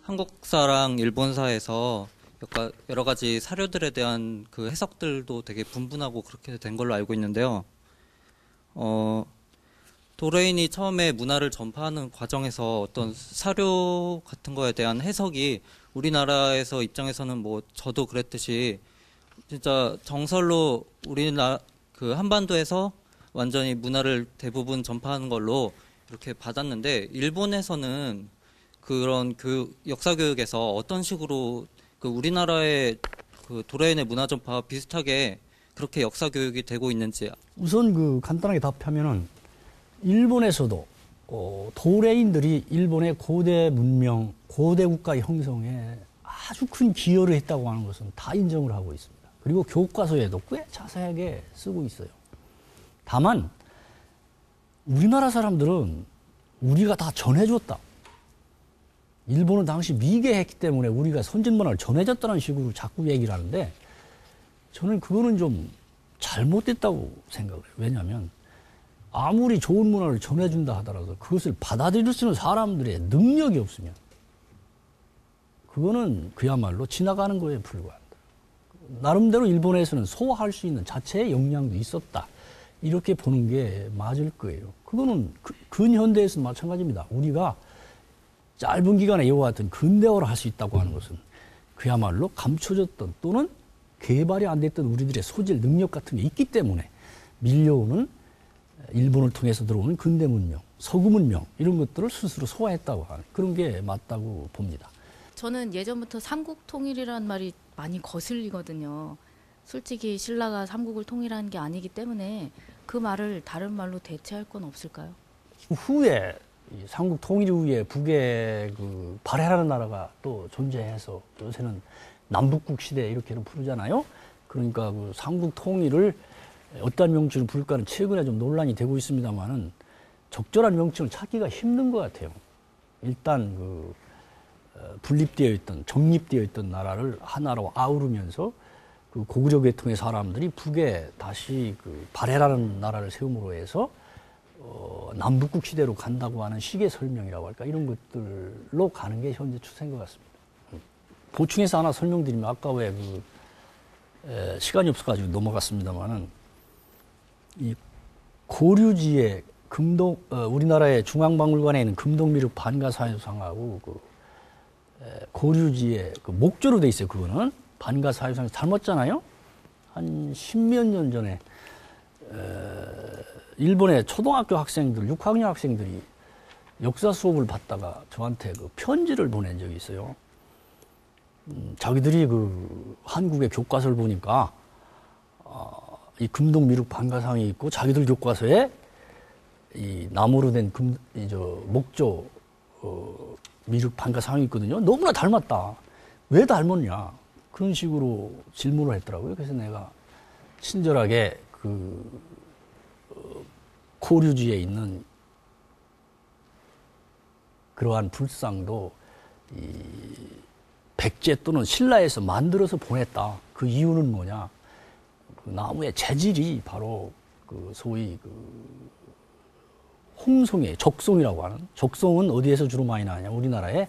한국사랑 일본사에서 여러 가지 사료들에 대한 그 해석들도 되게 분분하고 그렇게 된 걸로 알고 있는데요. 도레인이 처음에 문화를 전파하는 과정에서 어떤 사료 같은 거에 대한 해석이 우리나라에서 입장에서는 뭐 저도 그랬듯이 진짜 정설로 우리나라 그 한반도에서 완전히 문화를 대부분 전파하는 걸로 이렇게 받았는데 일본에서는 그런 역사 교육에서 어떤 식으로 그 우리나라의 그 도레인의 문화 전파와 비슷하게 그렇게 역사 교육이 되고 있는지. 우선 그 간단하게 답하면은 일본에서도 도레인들이 일본의 고대 문명, 고대 국가의 형성에 아주 큰 기여를 했다고 하는 것은 다 인정을 하고 있습니다. 그리고 교과서에도 꽤 자세하게 쓰고 있어요. 다만 우리나라 사람들은 우리가 다 전해줬다. 일본은 당시 미개했기 때문에 우리가 선진 문화를 전해줬다는 식으로 자꾸 얘기를 하는데 저는 그거는 좀 잘못됐다고 생각을 해요. 왜냐하면 아무리 좋은 문화를 전해준다 하더라도 그것을 받아들일 수 있는 사람들의 능력이 없으면 그거는 그야말로 지나가는 거에 불과합니다. 나름대로 일본에서는 소화할 수 있는 자체의 역량도 있었다. 이렇게 보는 게 맞을 거예요. 그거는 근현대에서는 마찬가지입니다. 우리가 짧은 기간에 이와 같은 근대화를 할 수 있다고 하는 것은 그야말로 감춰졌던 또는 개발이 안 됐던 우리들의 소질, 능력 같은 게 있기 때문에 밀려오는 일본을 통해서 들어오는 근대 문명, 서구 문명 이런 것들을 스스로 소화했다고 하는 그런 게 맞다고 봅니다. 저는 예전부터 삼국 통일이라는 말이 많이 거슬리거든요. 솔직히 신라가 삼국을 통일한 게 아니기 때문에 그 말을 다른 말로 대체할 건 없을까요? 후에 삼국 통일 이후에 북에 그 발해라는 나라가 또 존재해서 요새는 남북국 시대 이렇게는 부르잖아요. 그러니까 그 삼국 통일을 어떤 명칭을 부를까는 최근에 좀 논란이 되고 있습니다만은 적절한 명칭을 찾기가 힘든 것 같아요. 일단 그 분립되어 있던 정립되어 있던 나라를 하나로 아우르면서 그 고구려 계통의 사람들이 북에 다시 그 발해라는 나라를 세움으로 해서 남북국 시대로 간다고 하는 식의 설명이라고 할까 이런 것들로 가는 게 현재 추세인 것 같습니다. 보충해서 하나 설명드리면 아까 왜 시간이 없어가지고 넘어갔습니다만은 이 고류지에 우리나라의 중앙박물관에 있는 금동미륵 반가사유상하고 고류지에 그 목조로 돼 있어요. 그거는 반가사유상이 닮았잖아요. 한 10몇 년 전에 일본의 초등학교 학생들, 6학년 학생들이 역사 수업을 받다가 저한테 그 편지를 보낸 적이 있어요. 자기들이 그 한국의 교과서를 보니까 이 금동미륵 반가상이 있고 자기들 교과서에 이 나무로 된 목조 미륵 반가상이 있거든요. 너무나 닮았다. 왜 닮았냐? 그런 식으로 질문을 했더라고요. 그래서 내가 친절하게 고류지에 있는 그러한 불상도 이 백제 또는 신라에서 만들어서 보냈다. 그 이유는 뭐냐? 그 나무의 재질이 바로 그 소위 홍송의 적송이라고 하는 적송은 어디에서 주로 많이 나냐? 우리나라에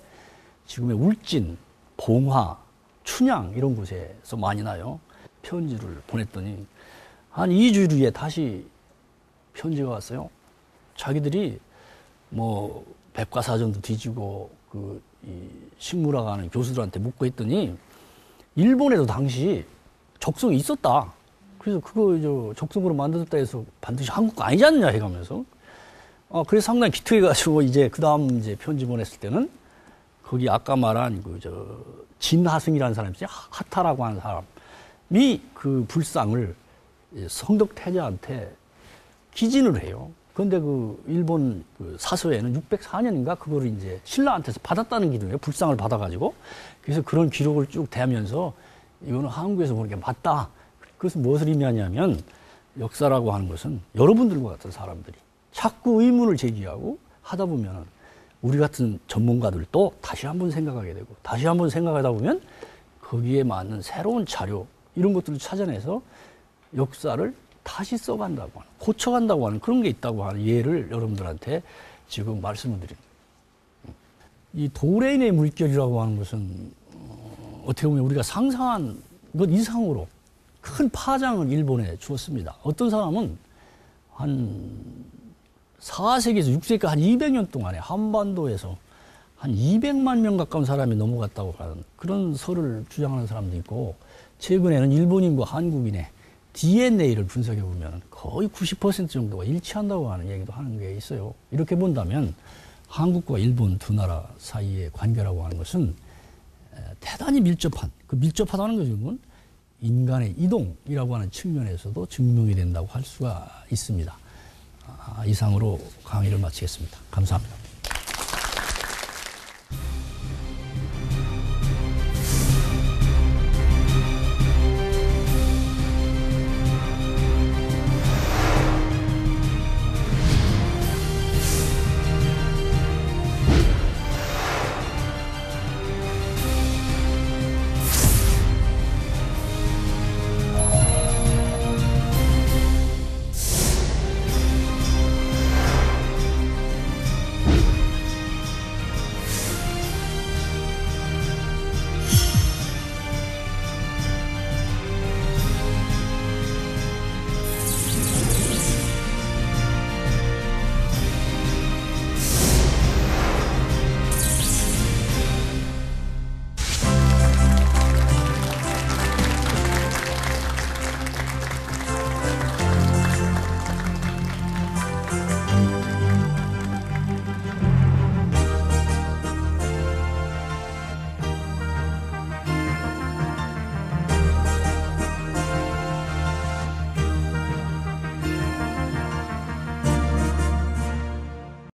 지금의 울진, 봉화, 춘향 이런 곳에서 많이 나요. 편지를 보냈더니 한 2주일 후에 다시 편지가 왔어요. 자기들이 뭐 백과사전도 뒤지고 이 식물학 하는 교수들한테 묻고 했더니 일본에도 당시 적성이 있었다. 그래서 그거 적성으로 만들었다 해서 반드시 한국 거 아니지 않느냐 해가면서 그래서 상당히 기특해가지고 이제 그 다음 이제 편지 보냈을 때는 거기 아까 말한 진하승이라는 사람이 있어요. 하타라고 하는 사람이 그 불상을 성덕 태자한테 기진을 해요. 그런데 그 일본 사서에는 604년인가 그거를 이제 신라한테서 받았다는 기록이에요. 불상을 받아가지고. 그래서 그런 기록을 쭉 대하면서 이거는 한국에서 보는 게 맞다. 그것은 무엇을 의미하냐면 역사라고 하는 것은 여러분들과 같은 사람들이 자꾸 의문을 제기하고 하다 보면 우리 같은 전문가들도 다시 한번 생각하게 되고 다시 한번 생각하다 보면 거기에 맞는 새로운 자료 이런 것들을 찾아내서 역사를 다시 써간다고 하는, 고쳐간다고 하는 그런 게 있다고 하는 예를 여러분들한테 지금 말씀을 드립니다. 이 도레인의 물결이라고 하는 것은 어떻게 보면 우리가 상상한 것 이상으로 큰 파장을 일본에 주었습니다. 어떤 사람은 한 4세기에서 6세기까지 한 200년 동안에 한반도에서 한 200만 명 가까운 사람이 넘어갔다고 하는 그런 설을 주장하는 사람도 있고, 최근에는 일본인과 한국인의 DNA를 분석해 보면 거의 90% 정도가 일치한다고 하는 얘기도 하는 게 있어요. 이렇게 본다면 한국과 일본 두 나라 사이의 관계라고 하는 것은 대단히 밀접한, 그 밀접하다는 것은 인간의 이동이라고 하는 측면에서도 증명이 된다고 할 수가 있습니다. 이상으로 강의를 마치겠습니다. 감사합니다.